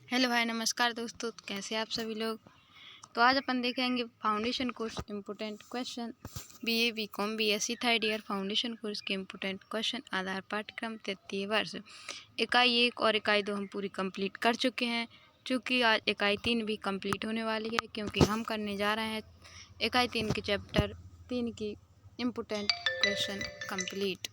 Hello hi नमस्कार दोस्तों, कैसे आप सभी लोग। तो आज अपन देखेंगे foundation course important question BA BCom BSc third year foundation course के इम्पोर्टेंट क्वेश्चन आधार पाठ्यक्रम तृतीय वर्ष इकाई 1 और इकाई 2 हम पूरी कंप्लीट कर चुके हैं। चूँकि आज इकाई 3 भी कंप्लीट होने वाली है, क्योंकि हम करने जा रहे हैं इकाई 3 के चैप्टर 3 की इम्पोर्टेंट क्वेश्चन कंप्लीट।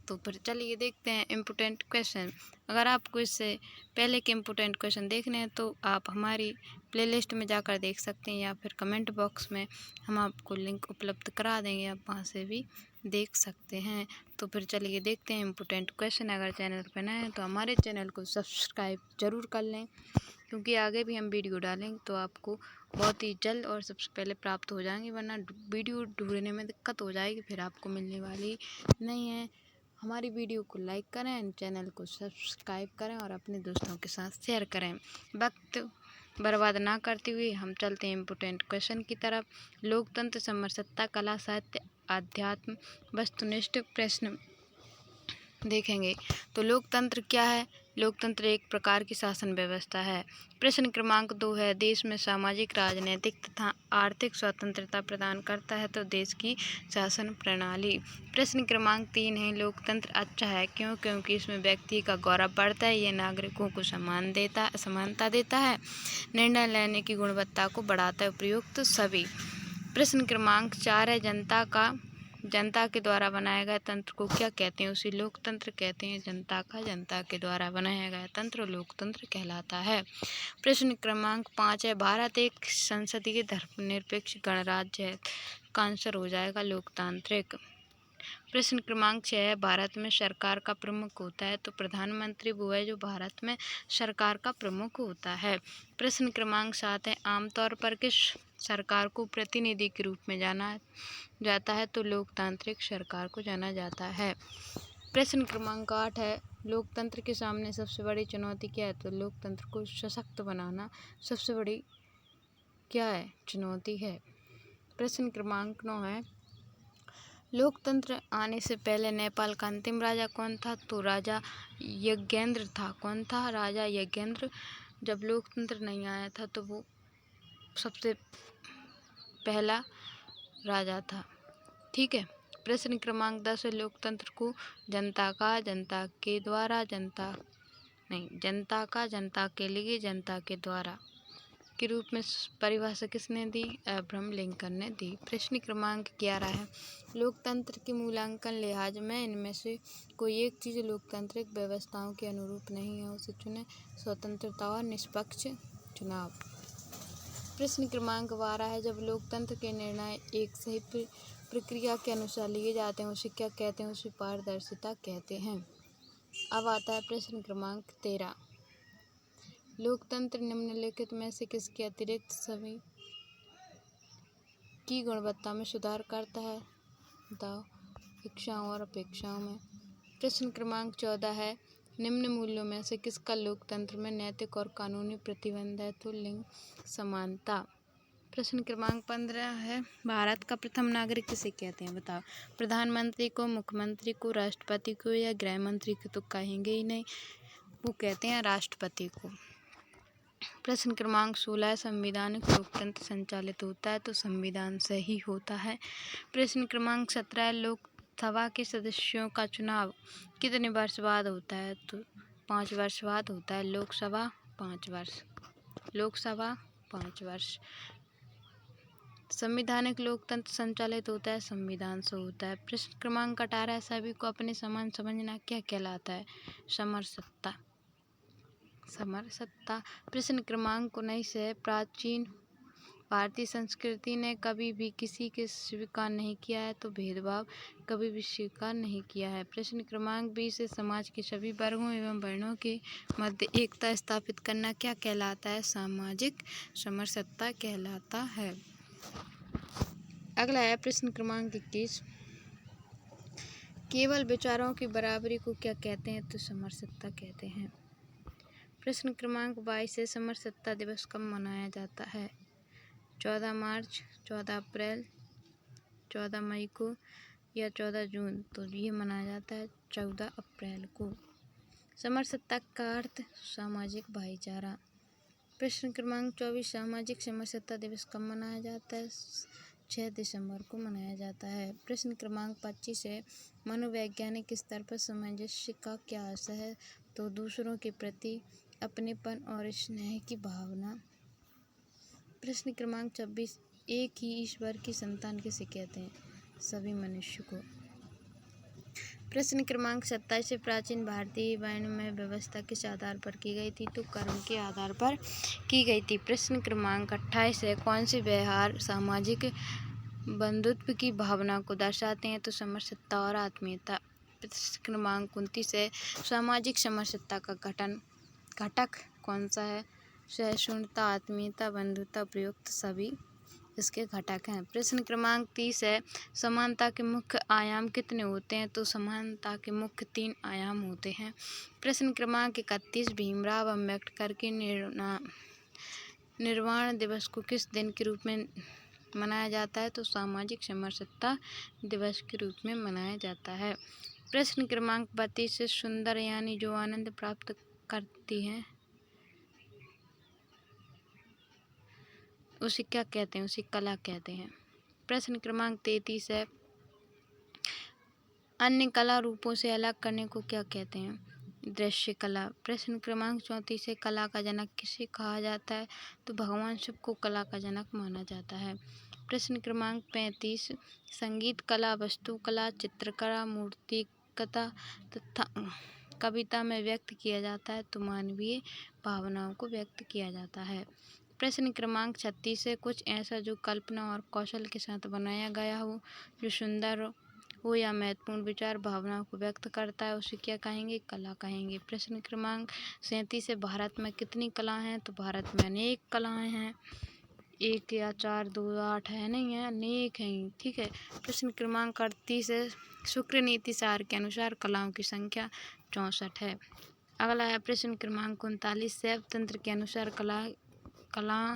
तो फिर चलिए देखते हैं इम्पोर्टेंट क्वेश्चन। अगर आपको इससे पहले के इम्पोर्टेंट क्वेश्चन देखने हैं तो आप हमारी प्लेलिस्ट में जाकर देख सकते हैं, या फिर कमेंट बॉक्स में हम आपको लिंक उपलब्ध करा देंगे, आप वहां से भी देख सकते हैं। तो फिर चलिए देखते हैं इम्पोर्टेंट क्वेश्चन। अगर चैनल पर नए हैं तो हमारे चैनल को सब्सक्राइब ज़रूर कर लें, क्योंकि आगे भी हम वीडियो डालेंगे तो आपको बहुत ही जल्द और सबसे पहले प्राप्त हो जाएंगे, वरना वीडियो ढूंढने में दिक्कत हो जाएगी, फिर आपको मिलने वाली नहीं है। हमारी वीडियो को लाइक करें, चैनल को सब्सक्राइब करें और अपने दोस्तों के साथ शेयर करें। वक्त बर्बाद ना करते हुए हम चलते हैं इम्पोर्टेंट क्वेश्चन की तरफ। लोकतंत्र, समरसत्ता, कला, साहित्य, आध्यात्म, वस्तुनिष्ठ प्रश्न देखेंगे। तो लोकतंत्र क्या है? लोकतंत्र एक प्रकार की शासन व्यवस्था है। प्रश्न क्रमांक 2 है, देश में सामाजिक, राजनीतिक तथा आर्थिक स्वतंत्रता प्रदान करता है तो देश की शासन प्रणाली। प्रश्न क्रमांक 3 है, लोकतंत्र अच्छा है क्यों? क्योंकि इसमें व्यक्ति का गौरव बढ़ता है, यह नागरिकों को समानता देता है, निर्णय लेने की गुणवत्ता को बढ़ाता है, उपयुक्त सभी। प्रश्न क्रमांक 4 है, जनता के द्वारा बनाया गया तंत्र को क्या कहते हैं? उसे लोकतंत्र कहते हैं। जनता के द्वारा बनाया गया तंत्र लोकतंत्र कहलाता है। प्रश्न क्रमांक 5 है, भारत एक संसदीय धर्मनिरपेक्ष गणराज्य है, का आंसर हो जाएगा लोकतांत्रिक। प्रश्न क्रमांक 6 है, भारत में सरकार का प्रमुख होता है तो प्रधानमंत्री वो है जो भारत में सरकार का प्रमुख होता है। प्रश्न क्रमांक 7 है, आमतौर पर किस सरकार को प्रतिनिधि के रूप में जाना जाता है तो लोकतांत्रिक सरकार को जाना जाता है। प्रश्न क्रमांक 8 है, लोकतंत्र के सामने सबसे बड़ी चुनौती क्या है? तो लोकतंत्र को सशक्त बनाना सबसे बड़ी क्या है? चुनौती है। प्रश्न क्रमांक 9 है, लोकतंत्र आने से पहले नेपाल का अंतिम राजा कौन था? तो राजा यज्ञेंद्र था। कौन था? राजा यज्ञेंद्र। जब लोकतंत्र नहीं आया था तो वो सबसे पहला राजा था। ठीक है। प्रश्न क्रमांक 10 है, लोकतंत्र को जनता के लिए, जनता के द्वारा के रूप में परिभाषा किसने दी? अब्राहम लिंकन ने दी। प्रश्न क्रमांक 11 है, लोकतंत्र के मूल्यांकन लिहाज में इनमें से कोई एक चीज़ लोकतांत्रिक व्यवस्थाओं के अनुरूप नहीं है, उसे चुने। स्वतंत्रता और निष्पक्ष चुनाव। प्रश्न क्रमांक 12 है, जब लोकतंत्र के निर्णय एक सही प्रक्रिया के अनुसार लिए जाते हैं उसे क्या कहते हैं? उसे पारदर्शिता कहते हैं। अब आता है प्रश्न क्रमांक 13, लोकतंत्र निम्नलिखित में से किसके अतिरिक्त सभी की गुणवत्ता में सुधार करता है? बताओ। इच्छाओं और अपेक्षाओं में। प्रश्न क्रमांक 14 है, निम्न मूल्यों में से किसका लोकतंत्र में नैतिक और कानूनी प्रतिबंध है? तो लिंग समानता। प्रश्न क्रमांक 15 है, भारत का प्रथम नागरिक किसे कहते हैं? बताओ। प्रधानमंत्री को, मुख्यमंत्री को, राष्ट्रपति को या गृह मंत्री को? तो कहेंगे ही नहीं, वो कहते हैं राष्ट्रपति को। प्रश्न क्रमांक 16, संवैधानिक लोकतंत्र संचालित होता है तो संविधान से ही होता है। प्रश्न क्रमांक 17, लोकसभा के सदस्यों का चुनाव कितने वर्ष बाद होता है? तो 5 वर्ष बाद होता है। लोकसभा 5 वर्ष। संवैधानिक लोकतंत्र संचालित होता है, संविधान से होता है। प्रश्न क्रमांक 18, सभी को अपने समान समझना क्या कहलाता है? समरसत्ता। प्रश्न क्रमांक 19 है, प्राचीन भारतीय संस्कृति ने कभी भी किसी के स्वीकार नहीं किया है तो भेदभाव कभी भी स्वीकार नहीं किया है। प्रश्न क्रमांक 20 है, समाज के सभी वर्गों एवं वर्णों के मध्य एकता स्थापित करना क्या कहलाता है? सामाजिक समरसत्ता कहलाता है। अगला है प्रश्न क्रमांक 21, केवल विचारों की बराबरी को क्या कहते हैं? तो समरसत्ता कहते हैं। प्रश्न क्रमांक 22 है, समरसत्ता दिवस कब मनाया जाता है? 14 मार्च, 14 अप्रैल, 14 मई को या 14 जून? तो ये मनाया जाता है 14 अप्रैल को। समरसत्ता का अर्थ सामाजिक भाईचारा। प्रश्न क्रमांक 24, सामाजिक समरसत्ता दिवस कब मनाया जाता है? 6 दिसंबर को मनाया जाता है। प्रश्न क्रमांक 25 है, मनोवैज्ञानिक स्तर पर सामंजस्य का क्या अर्थ है? तो दूसरों के प्रति अपनेपन और स्नेह की भावना। प्रश्न क्रमांक 26, एक ही ईश्वर की संतान किसे कहते हैं? सभी मनुष्य को। प्रश्न क्रमांक 27 है, प्राचीन भारतीय वर्णमय व्यवस्था किस आधार पर की गई थी? तो कर्म के आधार पर की गई थी। प्रश्न क्रमांक 28 है, कौन से व्यवहार सामाजिक बंधुत्व की भावना को दर्शाते हैं? तो समरसत्ता और आत्मीयता। प्रश्न क्रमांक 29 है, सामाजिक समरसत्ता का घटक कौन सा है? सहिष्णुता, आत्मीयता, बंधुता, उपयुक्त सभी इसके घटक हैं। प्रश्न क्रमांक 30 है, समानता के मुख्य आयाम कितने होते हैं? तो समानता के मुख्य 3 आयाम होते हैं। प्रश्न क्रमांक 31, भीमराव अम्बेडकर के निर्वाण दिवस को किस दिन के रूप में मनाया जाता है? तो सामाजिक समरसत्ता दिवस के रूप में मनाया जाता है। प्रश्न क्रमांक 32 सुंदर यानी जो आनंद प्राप्त करती है उसे क्या कहते हैं? उसे कला कहते हैं। प्रश्न क्रमांक 33 है, अन्य कला रूपों से अलग करने को क्या कहते हैं? दृश्य कला। प्रश्न क्रमांक 34 है, कला का जनक किसे कहा जाता है? तो भगवान शिव को कला का जनक माना जाता है। प्रश्न क्रमांक 35, संगीत कला, वास्तुकला, चित्रकला, मूर्तिकला तथा कविता में व्यक्त किया जाता है तो मानवीय भावनाओं को व्यक्त किया जाता है। प्रश्न क्रमांक 36 है, कुछ ऐसा जो कल्पना और कौशल के साथ बनाया गया हो, जो सुंदर हो या महत्वपूर्ण विचार भावनाओं को व्यक्त करता है, उसे क्या कहेंगे? कला कहेंगे। प्रश्न क्रमांक 37 है, भारत में कितनी कलाएं हैं? तो भारत में अनेक कलाएं हैं, 1 या 4, 2, 8 है नहीं है, अनेक हैं। ठीक है। प्रश्न क्रमांक 38 है, शुक्र नीति सार के अनुसार कलाओं की संख्या 64 है। अगला है प्रश्न क्रमांक 39, शैव तंत्र के अनुसार कला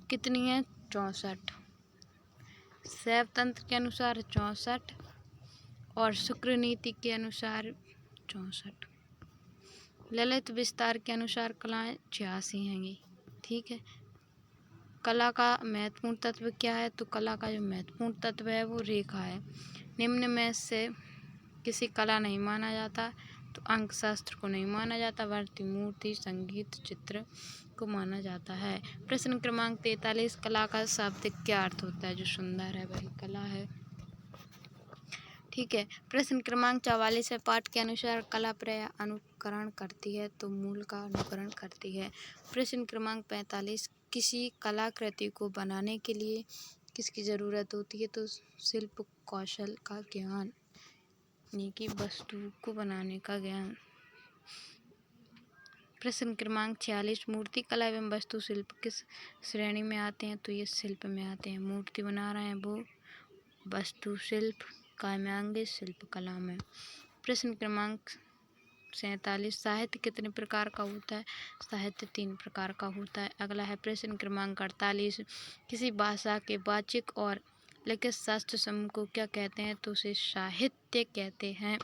कितनी है? 64। शैव तंत्र के अनुसार 64 और शुक्र नीति के अनुसार 64। ललित विस्तार के अनुसार कलाएं 86 हैंगी। ठीक है। कला का महत्वपूर्ण तत्व क्या है? तो कला का जो महत्वपूर्ण तत्व है वो रेखा है। निम्न में से किसी कला नहीं माना जाता? तो अंकशास्त्र को नहीं माना जाता, वरती मूर्ति, संगीत, चित्र को माना जाता है। प्रश्न क्रमांक 43, कला का शाब्दिक क्या अर्थ होता है? जो सुंदर है वही कला है। ठीक है। प्रश्न क्रमांक 44 है, पाठ के अनुसार कला प्रायः अनुकरण करती है तो मूल का अनुकरण करती है। प्रश्न क्रमांक 45, किसी कलाकृति को बनाने के लिए किसकी जरूरत होती है? तो शिल्प कौशल का ज्ञान, यानी कि वस्तु को बनाने का ज्ञान। प्रश्न क्रमांक 46, मूर्ति कला एवं वास्तु शिल्प किस श्रेणी में आते हैं? तो ये शिल्प में आते हैं। मूर्ति बना रहे हैं वो वास्तु शिल्प काय में आएंगे? शिल्प कला में। प्रश्न क्रमांक 47, साहित्य कितने प्रकार का होता है? साहित्य 3 प्रकार का होता है। अगला है प्रश्न क्रमांक 48, किसी भाषा के वाचिक और लिखित शास्त्र समूह को क्या कहते हैं? तो उसे साहित्य कहते हैं।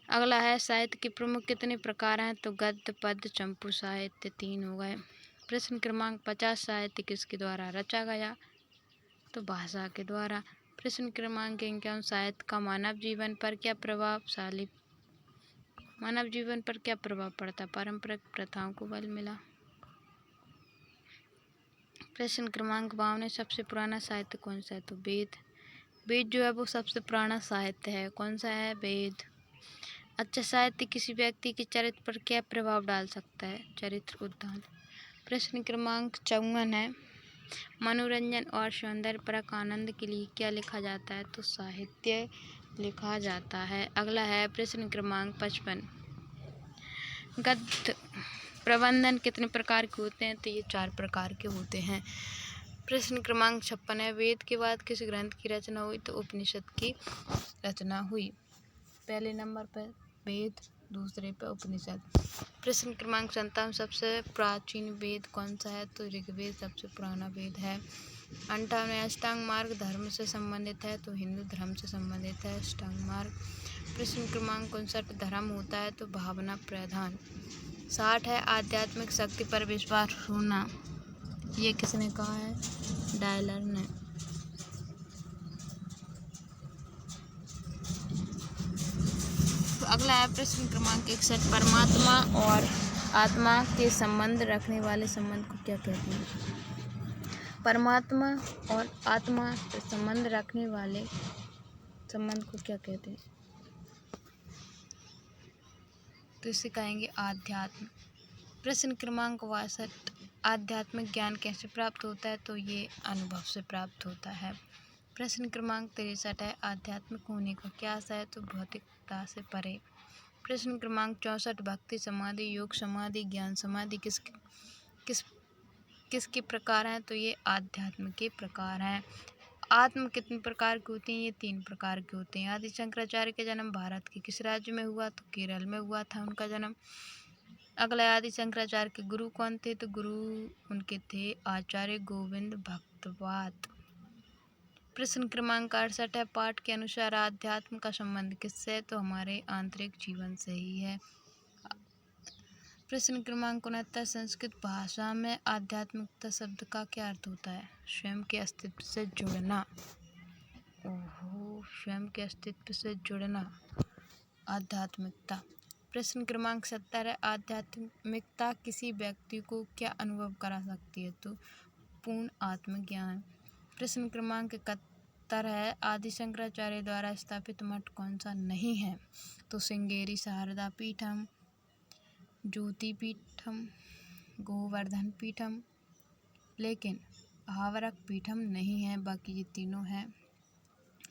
अगला है, साहित्य के प्रमुख कितने प्रकार हैं? तो गद्य, पद्य, चंपू साहित्य 3 हो गए। प्रश्न क्रमांक 50, साहित्य किसके द्वारा रचा गया? तो भाषा के द्वारा। प्रश्न क्रमांक 51, साहित्य का मानव जीवन पर क्या प्रभाव पड़ता? पारंपरिक प्रथाओं को बल मिला। प्रश्न क्रमांक 52, सबसे पुराना साहित्य कौन सा है? तो वेद जो है वो सबसे पुराना साहित्य है। कौन सा है? वेद। अच्छा साहित्य किसी व्यक्ति के चरित्र पर क्या प्रभाव डाल सकता है? चरित्र उद्यान। प्रश्न क्रमांक 54 है, मनोरंजन और सौंदर्यपरक आनंद के लिए क्या लिखा जाता है? तो साहित्य लिखा जाता है। अगला है प्रश्न क्रमांक 55, गद्य प्रबंधन कितने प्रकार के होते हैं? तो ये 4 प्रकार के होते हैं। प्रश्न क्रमांक 56 है, वेद के बाद किस ग्रंथ की रचना हुई? तो उपनिषद की रचना हुई। पहले नंबर पर वेद, दूसरे पर उपनिषद। प्रश्न क्रमांक 57, सबसे प्राचीन वेद कौन सा है? तो ऋग्वेद सबसे पुराना वेद है। 58, अष्टांग मार्ग धर्म से संबंधित है? तो हिंदू धर्म से संबंधित है अष्टांग मार्ग। प्रश्न क्रमांक 59 धर्म होता है तो भावना प्रधान। 60 है आध्यात्मिक शक्ति पर विश्वास होना। ये किसने कहा है? डायलर ने। तो अगला है प्रश्न क्रमांक 61 परमात्मा और आत्मा के संबंध रखने वाले संबंध को क्या कहते हैं? परमात्मा और आत्मा के संबंध रखने वाले संबंध को क्या कहते हैं? तो इसे कहेंगे आध्यात्म। प्रश्न क्रमांक 62 आध्यात्मिक ज्ञान कैसे प्राप्त होता है? तो ये अनुभव से प्राप्त होता है। प्रश्न क्रमांक 63 है आध्यात्मिक होने का क्या आशा है? तो भौतिकता से परे। प्रश्न क्रमांक 64 भक्ति समाधि, योग समाधि, ज्ञान समाधि किसके प्रकार हैं? तो ये आध्यात्म के प्रकार हैं। आत्म कितने प्रकार के होते हैं? ये 3 प्रकार के होते हैं। आदि शंकराचार्य का जन्म भारत के किस राज्य में हुआ? तो केरल में हुआ था उनका जन्म। अगला आदि शंकराचार्य के गुरु कौन थे? तो गुरु उनके थे आचार्य गोविंद भक्तवाद। प्रश्न क्रमांक 68 है पाठ के अनुसार आध्यात्म का संबंध किससे है? तो हमारे आंतरिक जीवन से ही है। प्रश्न क्रमांक 69 संस्कृत भाषा में आध्यात्मिकता शब्द का क्या अर्थ होता है? स्वयं के अस्तित्व से जुड़ना। स्वयं के अस्तित्व से जुड़ना आध्यात्मिकता। प्रश्न क्रमांक 70 है आध्यात्मिकता किसी व्यक्ति को क्या अनुभव करा सकती है? तो पूर्ण आत्मज्ञान। प्रश्न क्रमांक 71 है आदि शंकराचार्य द्वारा स्थापित मठ कौन सा नहीं है? तो श्रृंगेरी शारदा पीठम, ज्योति पीठम, गोवर्धन पीठम, लेकिन हावरक पीठम नहीं है, बाकी ये तीनों हैं।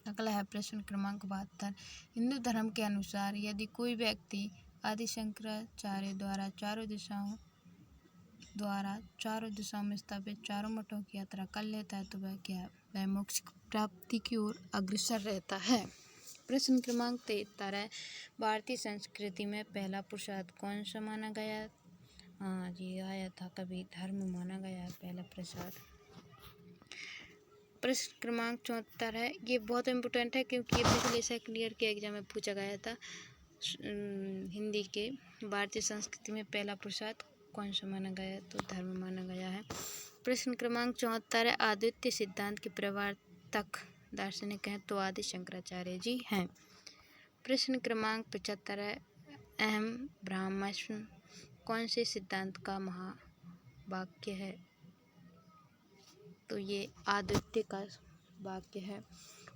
अगला है प्रश्न क्रमांक 72 हिंदू धर्म के अनुसार यदि कोई व्यक्ति आदि शंकराचार्य द्वारा चारों दिशाओं में स्थापित चारों मठों की यात्रा कर लेता है तो वह क्या है? वह मोक्ष प्राप्ति की ओर अग्रसर रहता है। प्रश्न क्रमांक 73 है भारतीय संस्कृति में पहला प्रसाद कौन सा माना गया? ये आया था कभी धर्म माना गया है पहला प्रसाद। प्रश्न क्रमांक 74 है ये बहुत इम्पोर्टेंट है क्योंकि ये पिछले सेकंड ईयर के एग्जाम में पूछा गया था। हिंदी के भारतीय संस्कृति में पहला प्रसाद कौन सा माना गया है? तो धर्म माना गया है। प्रश्न क्रमांक 74 है अद्वैत सिद्धांत के प्रवर्तक दार्शनिक हैं? तो आदि शंकराचार्य जी हैं। प्रश्न क्रमांक 75 है अहम ब्रह्मास्मि कौन से सिद्धांत का महावाक्य है? तो ये अद्वैत का वाक्य है।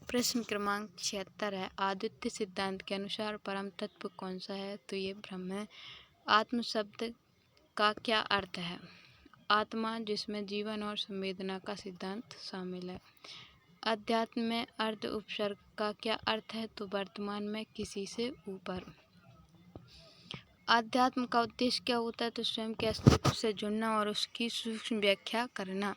प्रश्न क्रमांक 76 है अद्वैत सिद्धांत के अनुसार परम तत्व कौन सा है? तो ये ब्रह्म है। आत्म शब्द का क्या अर्थ है? आत्मा जिसमें जीवन और संवेदना का सिद्धांत शामिल है। अध्यात्म में अर्ध उपसर्ग का क्या अर्थ है? तो वर्तमान में किसी से ऊपर। अध्यात्म का उद्देश्य क्या होता है? तो स्वयं के अस्तित्व से जुड़ना और उसकी सूक्ष्म व्याख्या करना।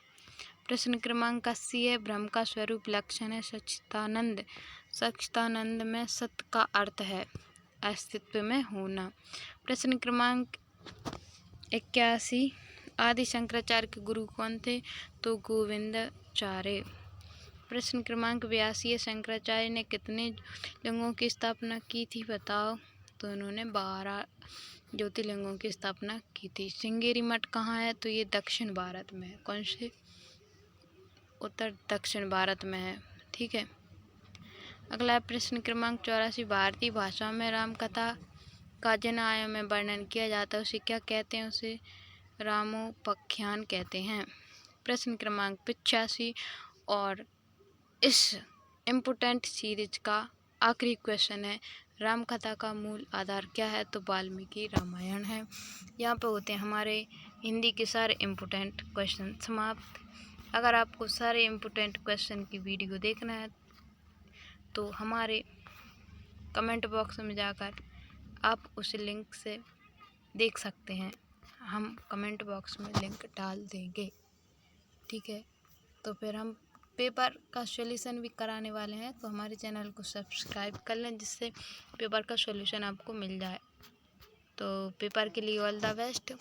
प्रश्न क्रमांक 80 है ब्रह्म का स्वरूप लक्षण है सच्चिदानंद। सच्चिदानंद में सत का अर्थ है अस्तित्व में होना। प्रश्न क्रमांक 81 आदि शंकराचार्य के गुरु कौन थे? तो गोविंदाचार्य। प्रश्न क्रमांक 82 शंकराचार्य ने कितने ज्योतिर्लिंगों की स्थापना की थी? बताओ। तो उन्होंने 12 ज्योतिर्लिंगों की स्थापना की थी। श्रृंगेरी मठ कहाँ है? तो ये दक्षिण भारत में है। कौन से? उत्तर दक्षिण भारत में है। ठीक है। अगला प्रश्न क्रमांक 84 भारतीय भाषा में राम कथा का जिन आयाम में वर्णन किया जाता है उसे क्या कहते हैं? उसे रामोपाख्यान कहते हैं। प्रश्न क्रमांक 85 और इस इम्पोर्टेंट सीरीज का आखिरी क्वेश्चन है राम कथा का मूल आधार क्या है? तो वाल्मीकि रामायण है। यहाँ पे होते हैं हमारे हिंदी के सारे इम्पोर्टेंट क्वेश्चन समाप्त। अगर आपको सारे इम्पोर्टेंट क्वेश्चन की वीडियो देखना है तो हमारे कमेंट बॉक्स में जाकर आप उस लिंक से देख सकते हैं। हम कमेंट बॉक्स में लिंक डाल देंगे। ठीक है। तो फिर हम पेपर का सॉल्यूशन भी कराने वाले हैं तो हमारे चैनल को सब्सक्राइब कर लें जिससे पेपर का सॉल्यूशन आपको मिल जाए। तो पेपर के लिए ऑल द बेस्ट।